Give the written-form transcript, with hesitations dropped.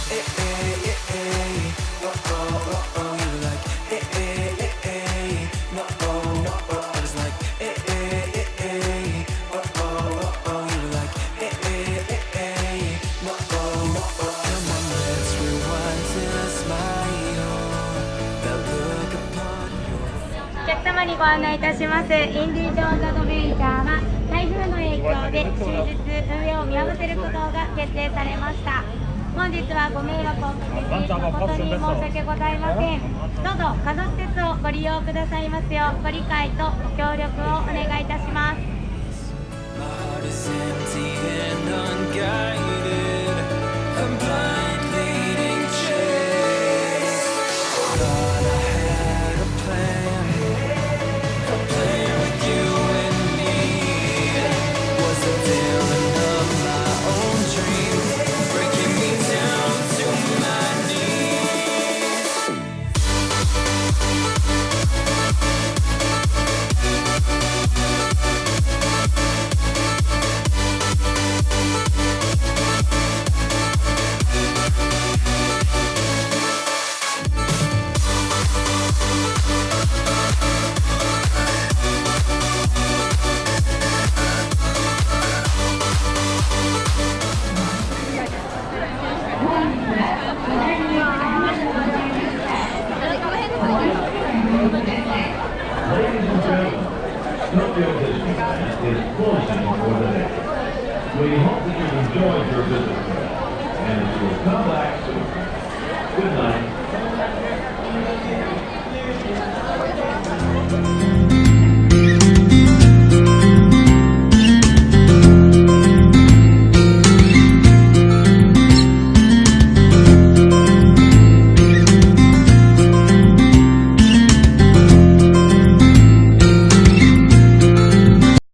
お客様にご案内いたします。インディ・ジョーンズ・アドベンチャーは台風の影響で終日運営を見合わせることが決定されました。本日はご迷惑をおかけし誠に申し訳ございません。どうぞ加納施設をご利用くださいますようご理解とご協力をお願いいたします。Is closing for the day. We hope that you've enjoyed your visit today, and that you will come back soon. Good night.